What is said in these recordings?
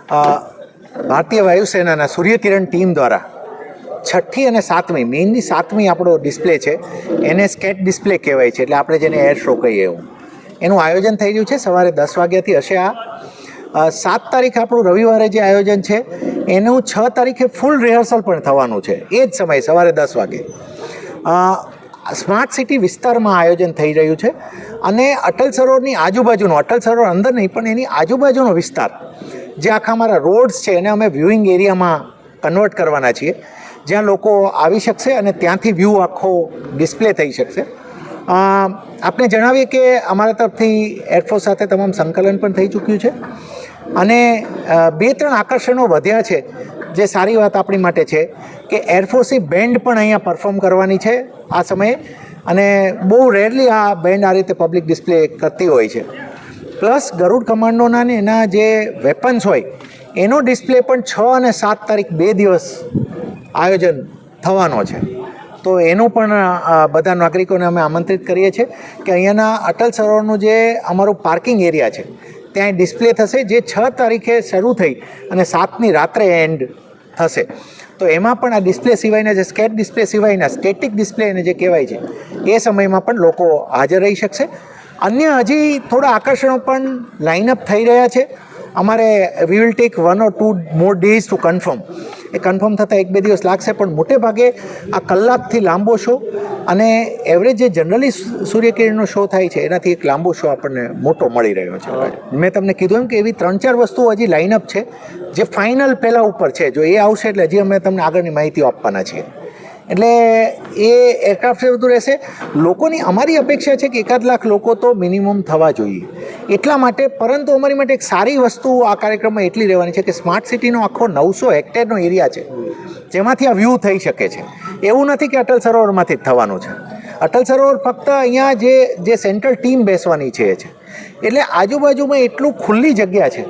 ભારતીય વાયુસેનાના સૂર્યકિરણ ટીમ દ્વારા 6ઠ્ઠી અને 7મી મેઇનની 7મી આપણો ડિસ્પ્લે છે એને સ્કેટ ડિસ્પ્લે કહેવાય છે, એટલે આપણે જેને એર શો કહીએ એવું એનું આયોજન થઈ રહ્યું છે. સવારે 10 વાગ્યાથી હશે. આ 7 તારીખ આપણું રવિવારે જે આયોજન છે એનું 6 તારીખે ફૂલ રિહર્સલ પણ થવાનું છે. એ જ સમયે સવારે 10 વાગે સ્માર્ટ સિટી વિસ્તારમાં આયોજન થઈ રહ્યું છે. અને અટલ સરોવરની આજુબાજુનો, અટલ સરોવર અંદર નહીં પણ એની આજુબાજુનો વિસ્તાર જે આખા અમારા રોડ્સ છે એને અમે વ્યૂઇંગ એરિયામાં કન્વર્ટ કરવાના છીએ, જ્યાં લોકો આવી શકશે અને ત્યાંથી વ્યૂ આખો ડિસ્પ્લે થઈ શકશે. આપને જણાવીએ કે અમારા તરફથી એરફોર્સ સાથે તમામ સંકલન પણ થઈ ચૂક્યું છે અને 2-3 આકર્ષણો વધ્યા છે, જે સારી વાત આપણી માટે છે કે એરફોર્સની બેન્ડ પણ અહીંયા પરફોર્મ કરવાની છે આ સમયે. અને બહુ રેરલી આ બેન્ડ આ રીતે પબ્લિક ડિસ્પ્લે કરતી હોય છે. પ્લસ ગરુડ કમાન્ડોના ને એના જે વેપન્સ હોય એનો ડિસ્પ્લે પણ 6 અને 7 તારીખ 2 દિવસ આયોજન થવાનો છે. તો એનું પણ બધા નાગરિકોને અમે આમંત્રિત કરીએ છીએ કે અહીંયાના અટલ સરોવરનું જે અમારું પાર્કિંગ એરિયા છે ત્યાં ડિસ્પ્લે થશે, જે 6 તારીખે શરૂ થઈ અને 7ની રાત્રે એન્ડ થશે. તો એમાં પણ આ ડિસ્પ્લે સિવાયના જે સ્કેટ ડિસ્પ્લે સિવાયના સ્ટેટિક ડિસ્પ્લે એને જે કહેવાય છે એ સમયમાં પણ લોકો હાજર રહી શકશે. અન્ય હજી થોડા આકર્ષણો પણ લાઇનઅપ થઈ રહ્યા છે. અમારે we will take 1 or 2 more days to confirm. એ કન્ફર્મ થતાં 1-2 દિવસ લાગશે, પણ મોટે ભાગે આ કલાકથી લાંબો શો અને એવરેજ જે જનરલી સૂર્યકિરણનો શો થાય છે એનાથી એક લાંબો શો આપણને મોટો મળી રહ્યો છે. મેં તમને કીધું એમ કે એવી 3-4 વસ્તુઓ હજી લાઇનઅપ છે જે ફાઇનલ પહેલાં ઉપર છે. જો એ આવશે એટલે હજી અમે તમને આગળની માહિતીઓ આપવાના છીએ. એટલે એ એરક્રાફ્ટ બધું રહેશે. લોકોની અમારી અપેક્ષા છે કે 1 લાખ લોકો તો મિનિમમ થવા જોઈએ એટલા માટે. પરંતુ અમારી માટે એક સારી વસ્તુ આ કાર્યક્રમમાં એટલી રહેવાની છે કે સ્માર્ટ સિટીનો આખો 900 હેક્ટેરનો એરિયા છે જેમાંથી આ વ્યૂ થઈ શકે છે. એવું નથી કે અટલ સરોવરમાંથી જ થવાનું છે. અટલ સરોવર ફક્ત અહીંયા જે સેન્ટ્રલ ટીમ બેસવાની છે એટલે આજુબાજુમાં એટલું ખુલ્લી જગ્યા છે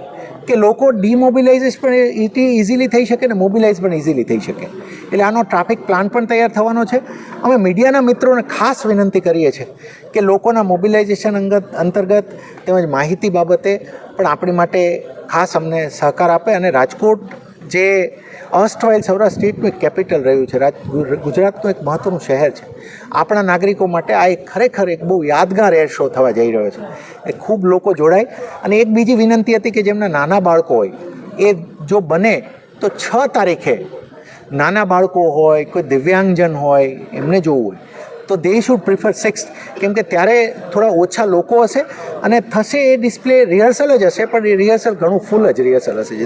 કે લોકો ડિમોબિલાઇઝેશન પણ ઇઝીલી થઈ શકે ને મોબિલાઇઝ પણ ઇઝીલી થઈ શકે. એટલે આનો ટ્રાફિક પ્લાન પણ તૈયાર થવાનો છે. અમે મીડિયાના મિત્રોને ખાસ વિનંતી કરીએ છીએ કે લોકોના મોબિલાઇઝેશન અંતર્ગત તેમજ માહિતી બાબતે પણ આપણી માટે ખાસ અમને સહકાર આપે. અને રાજકોટ જે અર્સ્ટવાઇલ સૌરાષ્ટ્ર સ્ટેટનું એક કેપિટલ રહ્યું છે, ગુજરાતનું એક મહત્ત્વનું શહેર છે, આપણા નાગરિકો માટે આ એક ખરેખર એક બહુ યાદગાર એર શો થવા જઈ રહ્યો છે. એ ખૂબ લોકો જોડાય. અને એક બીજી વિનંતી હતી કે જેમના નાના બાળકો હોય એ જો બને તો 6 તારીખે નાના બાળકો હોય, કોઈ દિવ્યાંગજન હોય, એમને જોવું હોય તો દે શુડ પ્રિફર 6th, કેમ કે ત્યારે થોડા ઓછા લોકો હશે અને થશે એ ડિસ્પ્લે રિહર્સલ જ હશે, પણ એ રિહર્સલ ઘણું ફૂલ જ રિહર્સલ હશે.